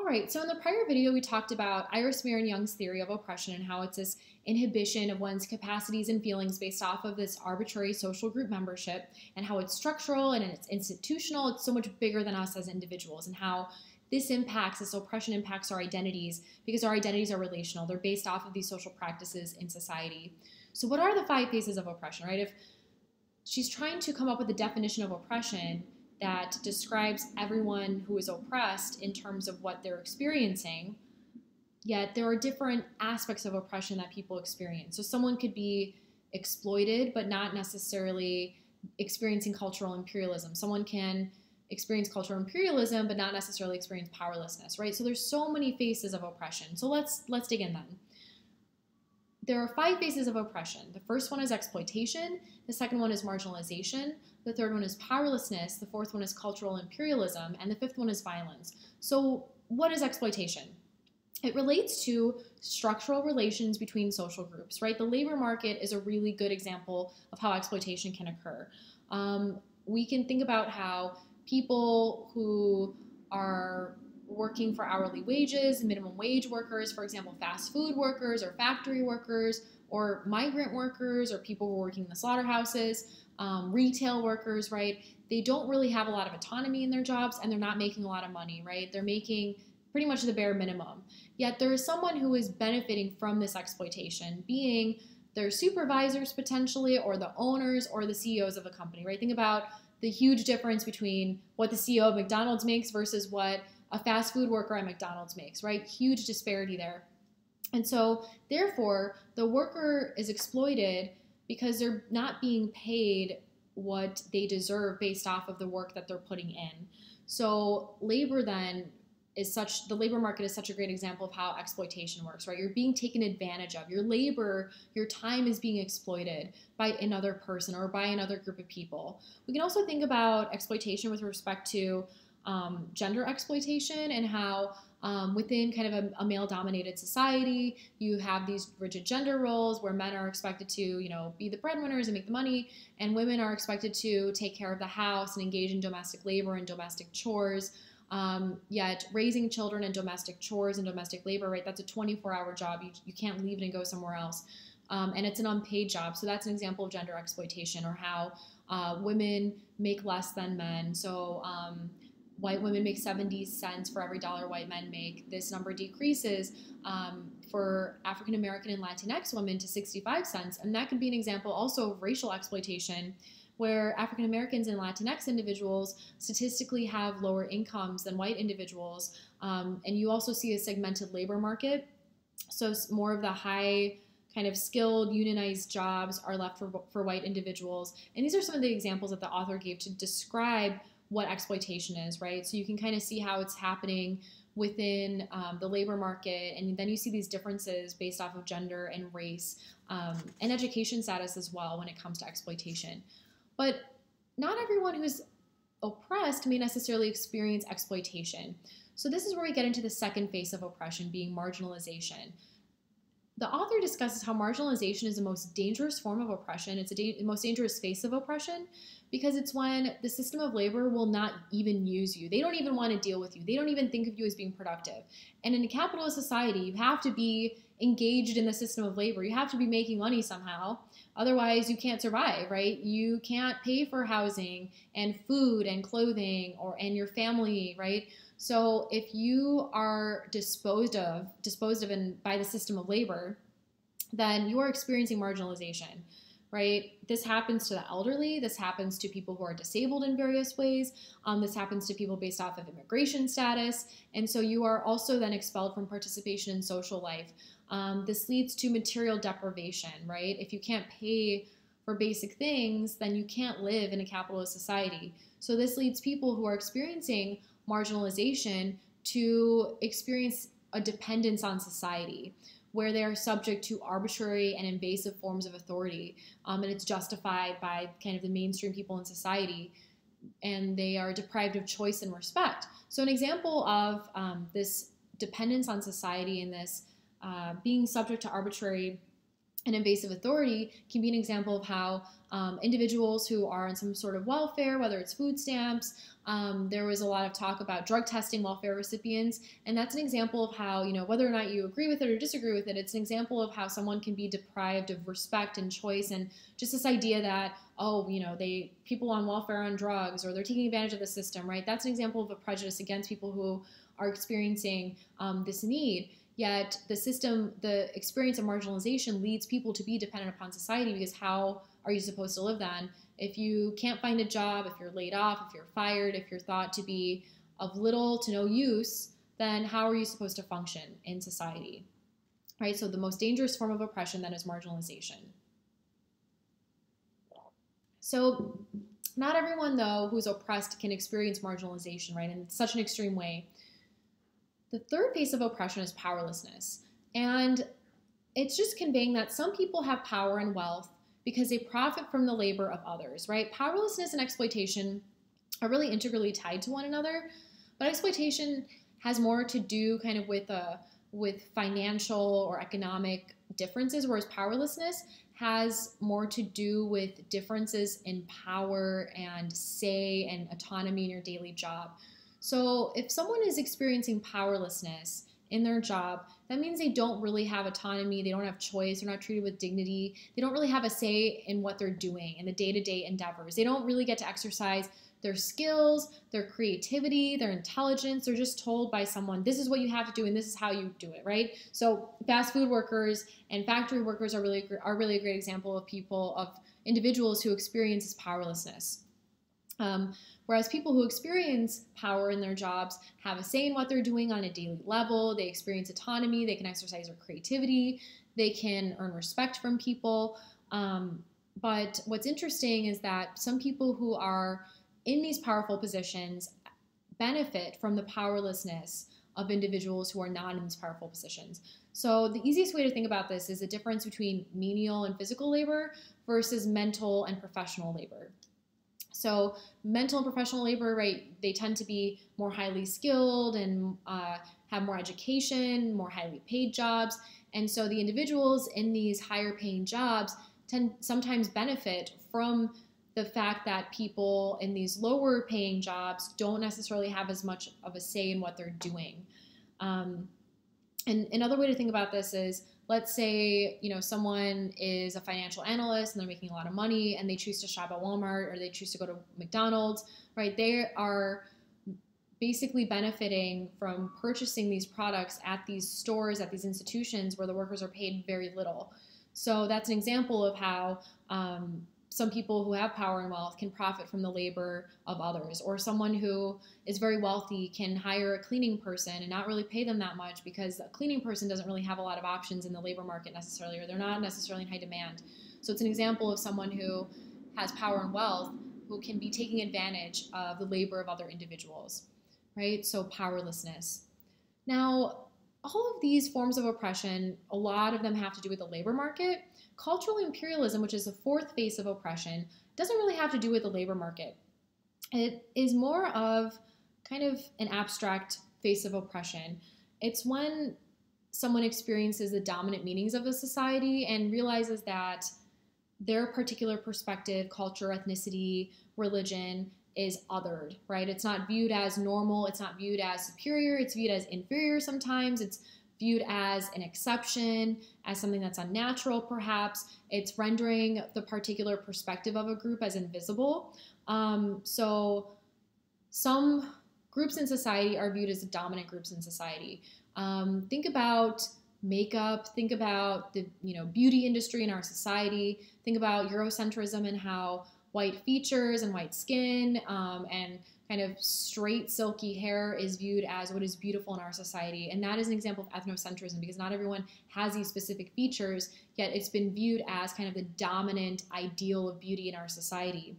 All right, so in the prior video, we talked about Iris Marion Young's theory of oppression and how it's this inhibition of one's capacities and feelings based off of this arbitrary social group membership, and how it's structural and it's institutional. It's so much bigger than us as individuals, and how this oppression impacts our identities because our identities are relational. They're based off of these social practices in society. So what are the 5 phases of oppression, right? If she's trying to come up with a definition of oppression that describes everyone who is oppressed in terms of what they're experiencing, yet there are different aspects of oppression that people experience. So someone could be exploited, but not necessarily experiencing cultural imperialism. Someone can experience cultural imperialism, but not necessarily experience powerlessness, right? So there's so many phases of oppression. So let's dig in then. There are 5 phases of oppression. The first one is exploitation. The second one is marginalization. The third one is powerlessness. The fourth one is cultural imperialism. And the fifth one is violence. So what is exploitation? It relates to structural relations between social groups, right? The labor market is a really good example of how exploitation can occur. We can think about how people who are working for hourly wages, minimum wage workers, for example, fast food workers or factory workers or migrant workers or people who are working in the slaughterhouses, retail workers, right? They don't really have a lot of autonomy in their jobs and they're not making a lot of money, right? They're making pretty much the bare minimum. Yet there is someone who is benefiting from this exploitation, being their supervisors potentially, or the owners or the CEOs of the company, right? Think about the huge difference between what the CEO of McDonald's makes versus what a fast food worker at McDonald's makes, right? Huge disparity there. And so therefore, the worker is exploited because they're not being paid what they deserve based off of the work that they're putting in. So labor then the labor market is such a great example of how exploitation works, right? You're being taken advantage of. Your labor, your time is being exploited by another person or by another group of people. We can also think about exploitation with respect to gender exploitation and how within kind of a male-dominated society, you have these rigid gender roles where men are expected to, be the breadwinners and make the money, and women are expected to take care of the house and engage in domestic labor and domestic chores. Yet raising children and domestic chores and domestic labor, right, that's a 24-hour job. You can't leave it and go somewhere else. And it's an unpaid job. So that's an example of gender exploitation, or how women make less than men. So white women make 70 cents for every dollar white men make. This number decreases for African American and Latinx women to 65 cents. And that could be an example also of racial exploitation, where African Americans and Latinx individuals statistically have lower incomes than white individuals. And you also see a segmented labor market. So more of the high kind of skilled unionized jobs are left for white individuals. And these are some of the examples that the author gave to describe what exploitation is, right? So you can kind of see how it's happening within the labor market, and then you see these differences based off of gender and race and education status as well when it comes to exploitation. But not everyone who's oppressed may necessarily experience exploitation. So this is where we get into the second phase of oppression, being marginalization. The author discusses how marginalization is the most dangerous form of oppression. It's the most dangerous phase of oppression because it's when the system of labor will not even use you. They don't even want to deal with you. They don't even think of you as being productive. And in a capitalist society, you have to be engaged in the system of labor. You have to be making money somehow. Otherwise, you can't survive, right? You can't pay for housing and food and clothing and your family, right? So if you are disposed of by the system of labor, then you are experiencing marginalization, right? This happens to the elderly. This happens to people who are disabled in various ways. This happens to people based off of immigration status. And so you are also then expelled from participation in social life. This leads to material deprivation, right? If you can't pay for basic things, then you can't live in a capitalist society. So this leads people who are experiencing marginalization to experience a dependence on society, where they are subject to arbitrary and invasive forms of authority, and it's justified by kind of the mainstream people in society, and they are deprived of choice and respect. So an example of this dependence on society and this being subject to arbitrary And invasive authority can be an example of how individuals who are on some sort of welfare, whether it's food stamps, there was a lot of talk about drug testing welfare recipients, and that's an example of how, whether or not you agree with it or disagree with it, it's an example of how someone can be deprived of respect and choice, and just this idea that, people on welfare on drugs, or they're taking advantage of the system, right? That's an example of a prejudice against people who are experiencing this need. Yet the experience of marginalization leads people to be dependent upon society, because how are you supposed to live then? If you can't find a job, if you're laid off, if you're fired, if you're thought to be of little to no use, then how are you supposed to function in society? Right? So the most dangerous form of oppression then is marginalization. So not everyone, though, who's oppressed can experience marginalization, right, in such an extreme way. The third phase of oppression is powerlessness. And it's just conveying that some people have power and wealth because they profit from the labor of others, right? Powerlessness and exploitation are really integrally tied to one another, but exploitation has more to do kind of with financial or economic differences, whereas powerlessness has more to do with differences in power and say and autonomy in your daily job. So if someone is experiencing powerlessness in their job, that means they don't really have autonomy, they don't have choice, they're not treated with dignity, they don't really have a say in what they're doing in the day-to-day endeavors. They don't really get to exercise their skills, their creativity, their intelligence. They're just told by someone, this is what you have to do and this is how you do it, right? So fast food workers and factory workers are really a great example of individuals who experience this powerlessness. Whereas people who experience power in their jobs have a say in what they're doing on a daily level. They experience autonomy. They can exercise their creativity. They can earn respect from people. But what's interesting is that some people who are in these powerful positions benefit from the powerlessness of individuals who are not in these powerful positions. So the easiest way to think about this is the difference between menial and physical labor versus mental and professional labor. So mental and professional labor, right, they tend to be more highly skilled and have more education, more highly paid jobs. And so the individuals in these higher paying jobs sometimes benefit from the fact that people in these lower paying jobs don't necessarily have as much of a say in what they're doing. And another way to think about this is, let's say, someone is a financial analyst and they're making a lot of money and they choose to shop at Walmart or they choose to go to McDonald's, right? They are basically benefiting from purchasing these products at these stores, at these institutions where the workers are paid very little. So that's an example of how some people who have power and wealth can profit from the labor of others, or someone who is very wealthy can hire a cleaning person and not really pay them that much because a cleaning person doesn't really have a lot of options in the labor market necessarily, or they're not necessarily in high demand. So it's an example of someone who has power and wealth who can be taking advantage of the labor of other individuals, right? So powerlessness. Now, all of these forms of oppression, a lot of them have to do with the labor market. Cultural imperialism, which is the fourth phase of oppression, doesn't really have to do with the labor market. It is more of kind of an abstract phase of oppression. It's when someone experiences the dominant meanings of a society and realizes that their particular perspective, culture, ethnicity, religion is othered, right? It's not viewed as normal. It's not viewed as superior. It's viewed as inferior sometimes. It's viewed as an exception, as something that's unnatural, perhaps. It's rendering the particular perspective of a group as invisible. So some groups in society are viewed as the dominant groups in society. Think about makeup, think about the beauty industry in our society, think about Eurocentrism and how white features and white skin and kind of straight silky hair is viewed as what is beautiful in our society. And that is an example of ethnocentrism, because not everyone has these specific features, yet it's been viewed as kind of the dominant ideal of beauty in our society.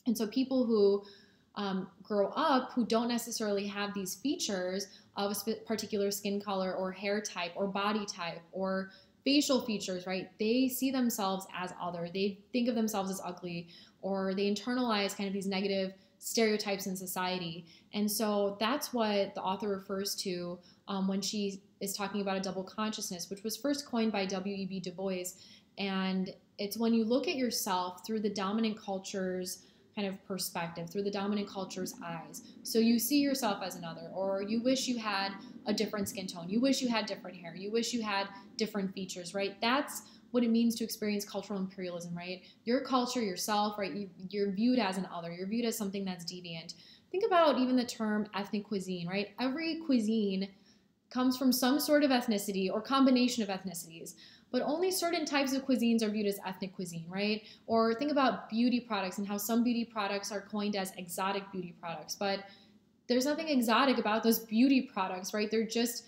And so people who grow up who don't necessarily have these features of a particular skin color or hair type or body type or facial features, right? They see themselves as other. They think of themselves as ugly, or they internalize kind of these negative stereotypes in society. And so that's what the author refers to when she is talking about a double consciousness, which was first coined by W.E.B. Du Bois. And it's when you look at yourself through the dominant culture's kind of perspective, through the dominant culture's eyes. So you see yourself as another, or you wish you had a different skin tone, you wish you had different hair, you wish you had different features, right? That's what it means to experience cultural imperialism, right? Your culture, yourself, right? You're viewed as an other, you're viewed as something that's deviant. Think about even the term ethnic cuisine, right? Every cuisine comes from some sort of ethnicity or combination of ethnicities, but only certain types of cuisines are viewed as ethnic cuisine, right? Or think about beauty products and how some beauty products are coined as exotic beauty products, but there's nothing exotic about those beauty products, right? They're just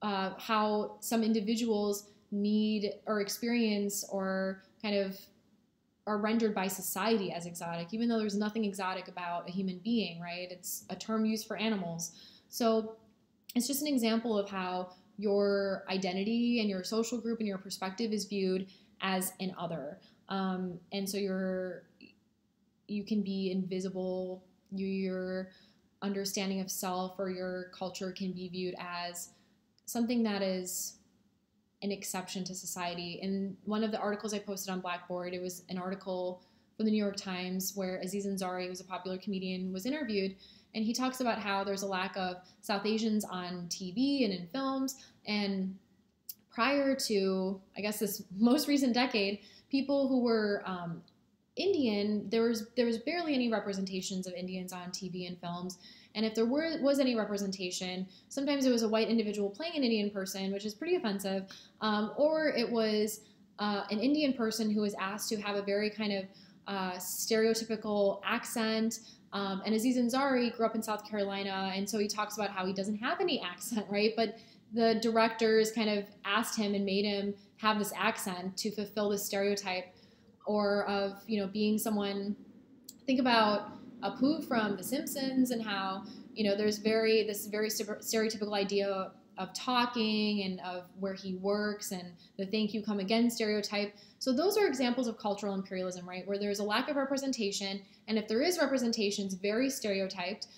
how some individuals need or experience or kind of are rendered by society as exotic, even though there's nothing exotic about a human being, right? It's a term used for animals. So it's just an example of how your identity and your social group and your perspective is viewed as an other. And so you can be invisible, your understanding of self or your culture can be viewed as something that is an exception to society. In one of the articles I posted on Blackboard, it was an article from the New York Times where Aziz Ansari, who's a popular comedian, was interviewed, and he talks about how there's a lack of South Asians on TV and in films. And prior to, I guess, this most recent decade, people who were Indian, there was barely any representations of Indians on TV and films. And if there was any representation, sometimes it was a white individual playing an Indian person, which is pretty offensive, or it was an Indian person who was asked to have a very kind of stereotypical accent. And Aziz Ansari grew up in South Carolina, and so he talks about how he doesn't have any accent, right? But the directors kind of asked him and made him have this accent to fulfill this stereotype, or of, you know, being someone. Think about Apu from The Simpsons and how, you know, there's this very stereotypical idea of talking and of where he works and the thank you come again stereotype. So those are examples of cultural imperialism, right? Where there's a lack of representation, and if there is representation, it's very stereotyped.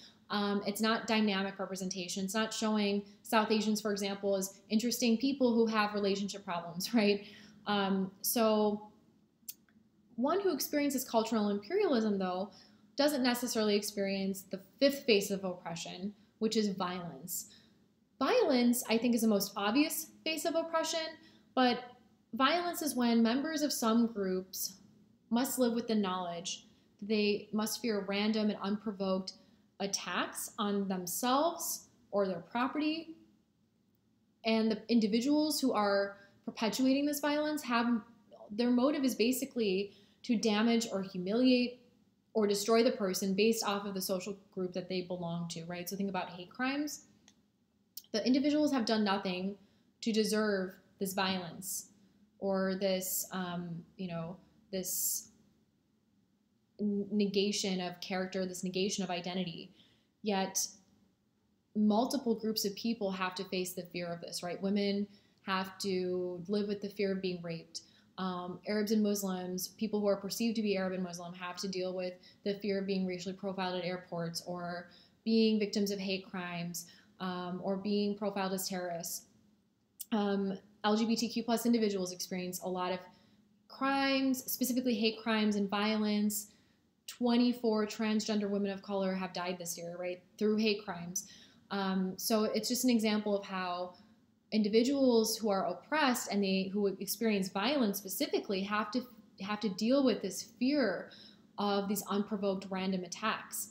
It's not dynamic representation. It's not showing South Asians, for example, as interesting people who have relationship problems, right? So one who experiences cultural imperialism, though, doesn't necessarily experience the fifth phase of oppression, which is violence. Violence, I think, is the most obvious phase of oppression, but violence is when members of some groups must live with the knowledge that they must fear random and unprovoked attacks on themselves or their property. And the individuals who are perpetuating this violence their motive is basically to damage or humiliate or destroy the person based off of the social group that they belong to, right? So think about hate crimes. The individuals have done nothing to deserve this violence or this, this negation of character, this negation of identity. Yet multiple groups of people have to face the fear of this, right? Women have to live with the fear of being raped. Arabs and Muslims, people who are perceived to be Arab and Muslim, have to deal with the fear of being racially profiled at airports or being victims of hate crimes or being profiled as terrorists. LGBTQ plus individuals experience a lot of crimes, specifically hate crimes and violence. 24 transgender women of color have died this year, right, through hate crimes. So it's just an example of how individuals who are oppressed and who experience violence specifically have to deal with this fear of these unprovoked random attacks.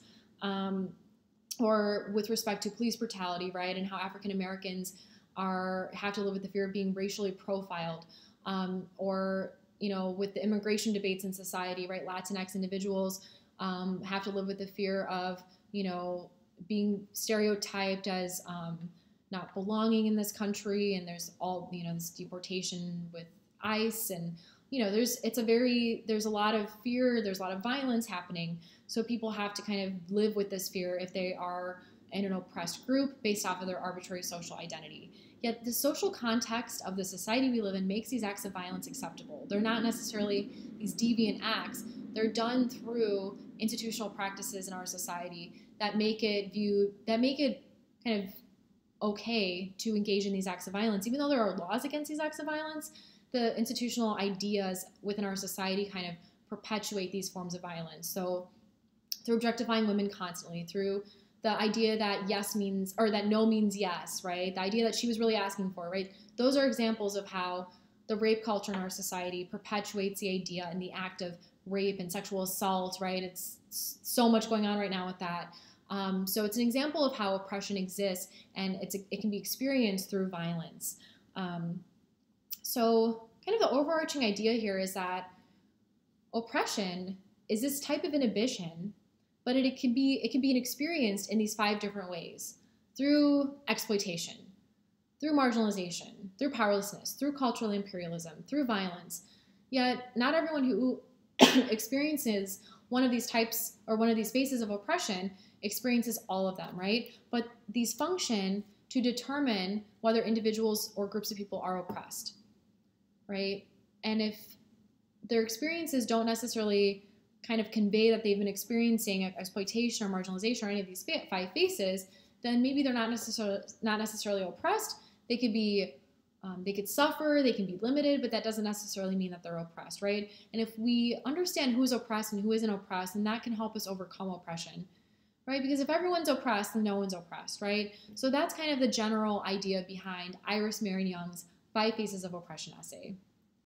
Or with respect to police brutality, right, and how African Americans have to live with the fear of being racially profiled, or, you know, with the immigration debates in society, right, Latinx individuals have to live with the fear of, you know, being stereotyped as not belonging in this country, and there's all, you know, this deportation with ICE, and, you know, there's a lot of fear, there's a lot of violence happening, so people have to kind of live with this fear if they are in an oppressed group based off of their arbitrary social identity. Yet the social context of the society we live in makes these acts of violence acceptable. They're not necessarily these deviant acts. They're done through institutional practices in our society that make it kind of okay to engage in these acts of violence. Even though there are laws against these acts of violence, the institutional ideas within our society kind of perpetuate these forms of violence. So through objectifying women constantly, through the idea that yes means, or that no means yes, right? The idea that she was really asking for, right? Those are examples of how the rape culture in our society perpetuates the idea and the act of rape and sexual assault, right? It's so much going on right now with that. So it's an example of how oppression exists, and it can be experienced through violence. So kind of the overarching idea here is that oppression is this type of inhibition, but it can be experienced in these 5 different ways: through exploitation, through marginalization, through powerlessness, through cultural imperialism, through violence. Yet not everyone who experiences one of these types or one of these phases of oppression experiences all of them, right? But these function to determine whether individuals or groups of people are oppressed, right? And if their experiences don't necessarily kind of convey that they've been experiencing exploitation or marginalization or any of these 5 phases, then maybe they're not necessarily oppressed. They could be, they could suffer, they can be limited, but that doesn't necessarily mean that they're oppressed, right? And if we understand who's oppressed and who isn't oppressed, then that can help us overcome oppression, right? Because if everyone's oppressed, then no one's oppressed, right? So that's kind of the general idea behind Iris Marion Young's 5 Phases of Oppression essay.